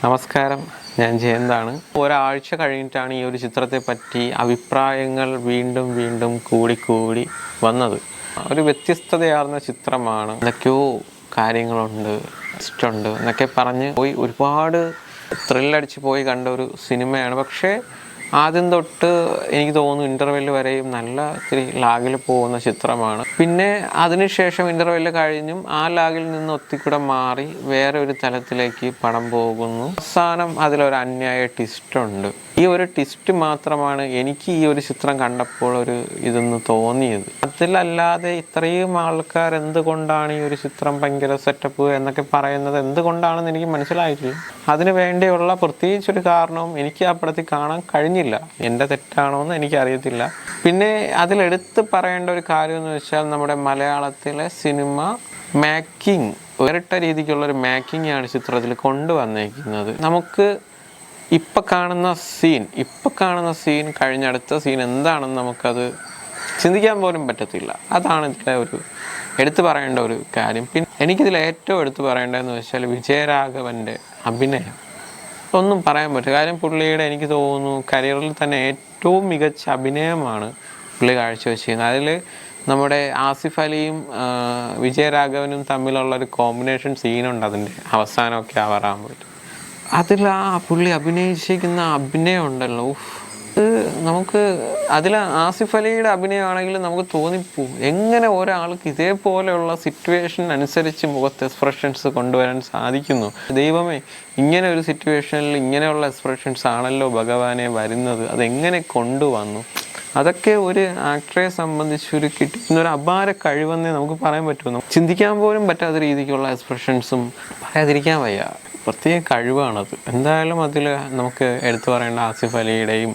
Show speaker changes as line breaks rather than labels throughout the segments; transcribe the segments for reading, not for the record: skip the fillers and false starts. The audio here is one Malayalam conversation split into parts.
നമസ്കാരം, ഞാൻ ജയന്താണ്. ഒരാഴ്ച കഴിഞ്ഞിട്ടാണ് ഈ ഒരു ചിത്രത്തെ പറ്റി അഭിപ്രായങ്ങൾ വീണ്ടും വീണ്ടും കൂടി വന്നത്. ഒരു വ്യത്യസ്തതയാർന്ന ചിത്രമാണ്, എന്തൊക്കെയോ കാര്യങ്ങളുണ്ട്, ഇഷ്ടമുണ്ട് എന്നൊക്കെ പറഞ്ഞ് പോയി ഒരുപാട് ത്രില്ലടിച്ച് പോയി കണ്ട ഒരു സിനിമയാണ്. പക്ഷേ ആദ്യം തൊട്ട് എനിക്ക് തോന്നുന്നു ഇൻ്റർവെല്ല് വരെയും നല്ല ഇത്തിരി ലാഗിൽ പോകുന്ന ചിത്രമാണ്. പിന്നെ അതിനുശേഷം ഇൻ്റർവെല്ല് കഴിഞ്ഞും ആ ലാഗിൽ നിന്ന് ഒത്തിക്കൂടെ മാറി വേറെ ഒരു തലത്തിലേക്ക് പടം പോകുന്നു. അവസാനം അതിലൊരു അന്യായ ട്വിസ്റ്റുണ്ട്. ഈ ഒരു ട്വിസ്റ്റ് മാത്രമാണ് എനിക്ക് ഈ ഒരു ചിത്രം കണ്ടപ്പോൾ ഒരു ഇതെന്ന് തോന്നിയത്. അതിലല്ലാതെ ഇത്രയും ആൾക്കാർ എന്തുകൊണ്ടാണ് ഈ ഒരു ചിത്രം ഭയങ്കര സെറ്റപ്പ് എന്നൊക്കെ പറയുന്നത് എന്തുകൊണ്ടാണെന്ന് എനിക്ക് മനസ്സിലായിട്ടില്ല. അതിന് വേണ്ടിയുള്ള പ്രത്യേകിച്ചൊരു കാരണവും എനിക്ക് ആ പടത്തിൽ കാണാൻ കഴിഞ്ഞില്ല. എൻ്റെ തെറ്റാണോ എന്ന് എനിക്കറിയത്തില്ല. പിന്നെ അതിലെടുത്ത് പറയേണ്ട ഒരു കാര്യം എന്ന് വെച്ചാൽ നമ്മുടെ മലയാളത്തിലെ സിനിമ മേക്കിംഗ് വേറിട്ട രീതിക്കുള്ളൊരു മേക്കിംഗാണ് ചിത്രത്തിൽ കൊണ്ടുവന്നേക്കുന്നത്. നമുക്ക് ഇപ്പം കാണുന്ന സീൻ കഴിഞ്ഞ അടുത്ത സീൻ എന്താണെന്ന് നമുക്കത് ചിന്തിക്കാൻ പോലും പറ്റത്തില്ല. അതാണ് ഇതിലെ ഒരു എടുത്തു പറയേണ്ട ഒരു കാര്യം. പിന്നെ എനിക്കിതിൽ ഏറ്റവും എടുത്തു പറയേണ്ടതെന്ന് വെച്ചാൽ വിജയരാഘവൻ്റെ അഭിനയം. ഒന്നും പറയാൻ പറ്റില്ല. കാര്യം പുള്ളിയുടെ എനിക്ക് തോന്നുന്നു കരിയറിൽ തന്നെ ഏറ്റവും മികച്ച അഭിനയമാണ് പുള്ളി കാഴ്ചവെച്ചിരുന്നത്. അതിൽ നമ്മുടെ ആസിഫ് അലിയും വിജയരാഘവനും തമ്മിലുള്ളൊരു കോമ്പിനേഷൻ സീനുണ്ട്. അതിൻ്റെ അവസാനമൊക്കെ ആവാറാകുമ്പോൾ അതിൽ ആ പുള്ളി അഭിനയിച്ചിരിക്കുന്ന അഭിനയം ഉണ്ടല്ലോ, നമുക്ക് അതിൽ ആസിഫ് അലിയുടെ അഭിനയമാണെങ്കിൽ നമുക്ക് തോന്നിപ്പോവും എങ്ങനെ ഒരാൾക്ക് ഇതേപോലെയുള്ള സിറ്റുവേഷൻ അനുസരിച്ച് മുഖത്ത് എക്സ്പ്രഷൻസ് കൊണ്ടുവരാൻ സാധിക്കുന്നു. ദൈവമേ, ഇങ്ങനെ ഒരു സിറ്റുവേഷനിൽ ഇങ്ങനെയുള്ള എക്സ്പ്രഷൻസ് ആണല്ലോ ഭഗവാനെ വരുന്നത്, അതെങ്ങനെ കൊണ്ടുവന്നു. അതൊക്കെ ഒരു ആക്ടറെ സംബന്ധിച്ച് ഒരു കിട്ടുന്നൊരു അപാര കഴിവെന്നേ നമുക്ക് പറയാൻ പറ്റുമോ. ചിന്തിക്കാൻ പോലും പറ്റാത്ത രീതിക്കുള്ള എക്സ്പ്രഷൻസും പറയാതിരിക്കാൻ വയ്യ. പ്രത്യേക കഴിവാണത്. എന്തായാലും അതിൽ നമുക്ക് എടുത്തു പറയേണ്ട ആസിഫ് അലിയുടെയും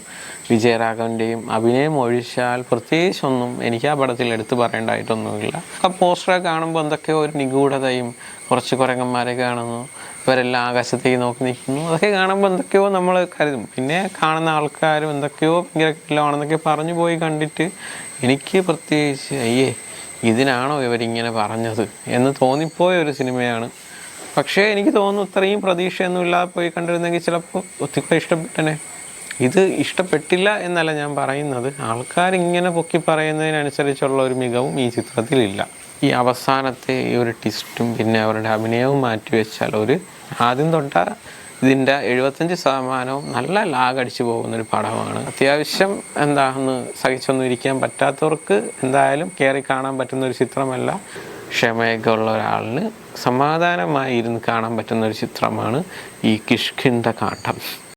വിജയരാഘവൻ്റെയും അഭിനയം ഒഴിച്ചാൽ പ്രത്യേകിച്ചൊന്നും എനിക്ക് ആ പടത്തിൽ എടുത്തു പറയേണ്ടതായിട്ടൊന്നുമില്ല. ആ പോസ്റ്ററൊക്കെ കാണുമ്പോൾ എന്തൊക്കെയോ ഒരു നിഗൂഢതയും, കുറച്ച് കുരങ്ങന്മാരെ കാണുന്നു, ഇവരെല്ലാം ആകാശത്തേക്ക് നോക്കി നിൽക്കുന്നു, അതൊക്കെ കാണുമ്പോൾ എന്തൊക്കെയോ നമ്മൾ കരുതും. പിന്നെ കാണുന്ന ആൾക്കാരും എന്തൊക്കെയോ ഭയങ്കര കില്ലമാണെന്നൊക്കെ പറഞ്ഞു പോയി കണ്ടിട്ട് എനിക്ക് പ്രത്യേകിച്ച് ഇതിനാണോ ഇവരിങ്ങനെ പറഞ്ഞത് എന്ന് തോന്നിപ്പോയ ഒരു സിനിമയാണ്. പക്ഷേ എനിക്ക് തോന്നുന്നു ഇത്രയും പ്രതീക്ഷയൊന്നും ഇല്ലാതെ പോയി കണ്ടിരുന്നെങ്കിൽ ചിലപ്പോൾ ഒത്തിരി ഇഷ്ടപ്പെട്ടനെ. ഇത് ഇഷ്ടപ്പെട്ടില്ല എന്നല്ല ഞാൻ പറയുന്നത്, ആൾക്കാരിങ്ങനെ പൊക്കി പറയുന്നതിനനുസരിച്ചുള്ള ഒരു മികവും ഈ ചിത്രത്തിലില്ല. ഈ അവസാനത്തെ ഈ ഒരു ട്വിസ്റ്റും പിന്നെ അവരുടെ അഭിനയവും മാറ്റിവെച്ചാൽ ആദ്യം തൊട്ട ഇതിൻ്റെ 75% നല്ല ലാഗടിച്ച് പോകുന്നൊരു പടമാണ്. അത്യാവശ്യം ഒന്ന് സഹിച്ചൊന്നും ഇരിക്കാൻ പറ്റാത്തവർക്ക് എന്തായാലും കയറി കാണാൻ പറ്റുന്ന ഒരു ചിത്രമല്ല. ക്ഷമയൊക്കെ ഉള്ള ഒരാളിന് സമാധാനമായി ഇരുന്ന് കാണാൻ പറ്റുന്ന ഒരു ചിത്രമാണ് ഈ കിഷ്കിന്ധ കാണ്ഡം.